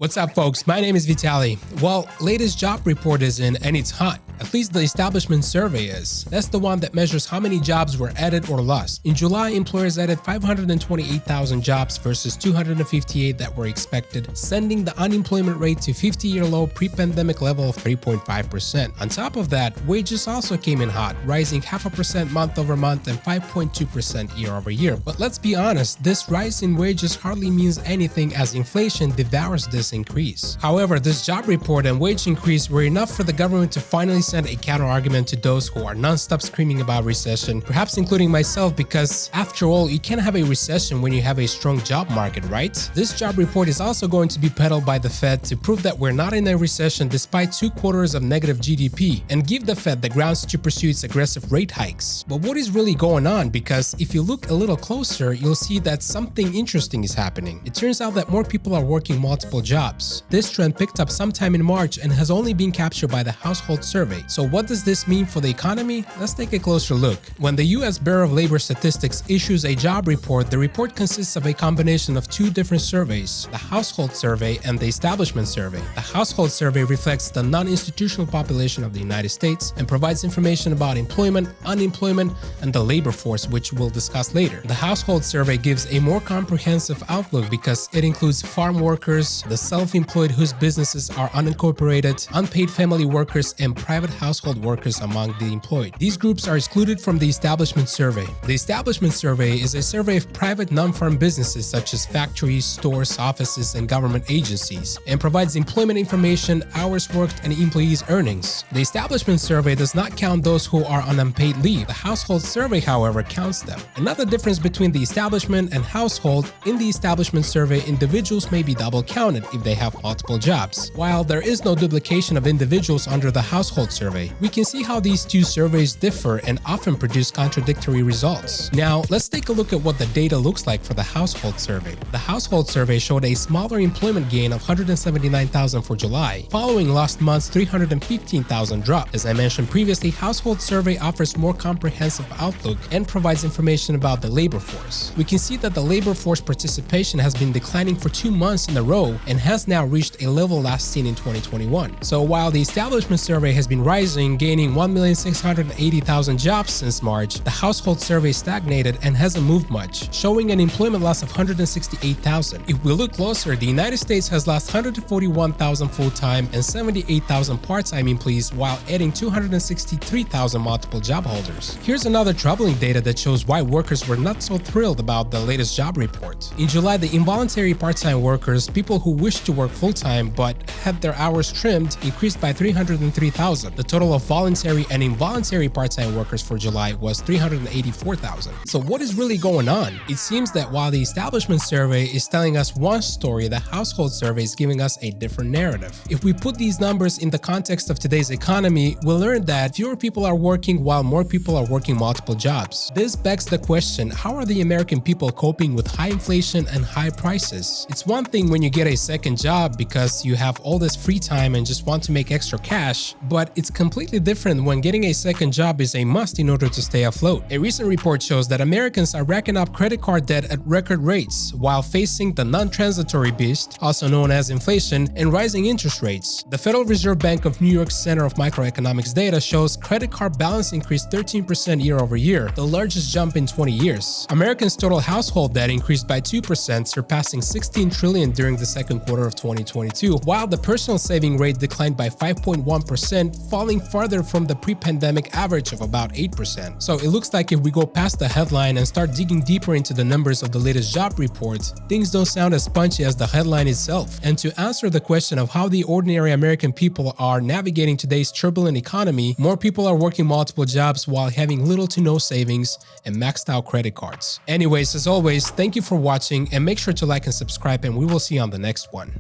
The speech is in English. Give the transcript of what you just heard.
What's up, folks? My name is Vitaly. Well, latest job report is in and it's hot. At least the establishment survey is. That's the one that measures how many jobs were added or lost. In July, employers added 528,000 jobs versus 258 that were expected, sending the unemployment rate to 50-year low pre-pandemic level of 3.5%. On top of that, wages also came in hot, rising 0.5% month over month and 5.2% year over year. But let's be honest, this rise in wages hardly means anything as inflation devours this increase. However, this job report and wage increase were enough for the government to finally send a counter-argument to those who are non-stop screaming about recession, perhaps including myself, because after all, you can't have a recession when you have a strong job market, right? This job report is also going to be peddled by the Fed to prove that we're not in a recession despite 2 quarters of negative GDP and give the Fed the grounds to pursue its aggressive rate hikes. But what is really going on? Because if you look a little closer, you'll see that something interesting is happening. It turns out that more people are working multiple jobs. This trend picked up sometime in March and has only been captured by the household survey. So what does this mean for the economy? Let's take a closer look. When the US Bureau of Labor Statistics issues a job report, the report consists of a combination of 2 different surveys, the household survey and the establishment survey. The household survey reflects the non-institutional population of the United States and provides information about employment, unemployment, and the labor force, which we'll discuss later. The household survey gives a more comprehensive outlook because it includes farm workers, the self-employed whose businesses are unincorporated, unpaid family workers, and private household workers among the employed. These groups are excluded from the establishment survey. The establishment survey is a survey of private non-farm businesses such as factories, stores, offices, and government agencies, and provides employment information, hours worked, and employees' earnings. The establishment survey does not count those who are on unpaid leave. The household survey, however, counts them. Another difference between the establishment and household: in the establishment survey, individuals may be double counted if they have multiple jobs, while there is no duplication of individuals under the household survey. We can see how these 2 surveys differ and often produce contradictory results. Now, let's take a look at what the data looks like for the household survey. The household survey showed a smaller employment gain of 179,000 for July, following last month's 315,000 drop. As I mentioned previously, household survey offers more comprehensive outlook and provides information about the labor force. We can see that the labor force participation has been declining for 2 months in a row and has now reached a level last seen in 2021. So while the establishment survey has been rising, gaining 1,680,000 jobs since March, the household survey stagnated and hasn't moved much, showing an employment loss of 168,000. If we look closer, the United States has lost 141,000 full-time and 78,000 part-time employees while adding 263,000 multiple job holders. Here's another troubling data that shows why workers were not so thrilled about the latest job report. In July, the involuntary part-time workers, people who wished to work full-time but had their hours trimmed, increased by 303,000. The total of voluntary and involuntary part-time workers for July was 384,000. So what is really going on? It seems that while the establishment survey is telling us one story, the household survey is giving us a different narrative. If we put these numbers in the context of today's economy, we'll learn that fewer people are working while more people are working multiple jobs. This begs the question, how are the American people coping with high inflation and high prices? It's one thing when you get a second job because you have all this free time and just want to make extra cash, but it's completely different when getting a second job is a must in order to stay afloat. A recent report shows that Americans are racking up credit card debt at record rates while facing the non-transitory beast, also known as inflation, and rising interest rates. The Federal Reserve Bank of New York's Center of Microeconomics data shows credit card balance increased 13% year over year, the largest jump in 20 years. Americans' total household debt increased by 2%, surpassing 16 trillion during the second quarter of 2022, while the personal saving rate declined by 5.1%, falling farther from the pre-pandemic average of about 8%. So it looks like if we go past the headline and start digging deeper into the numbers of the latest job report, things don't sound as punchy as the headline itself. And to answer the question of how the ordinary American people are navigating today's turbulent economy, more people are working multiple jobs while having little to no savings and maxed out credit cards. Anyways, as always, thank you for watching and make sure to like and subscribe, and we will see you on the next one.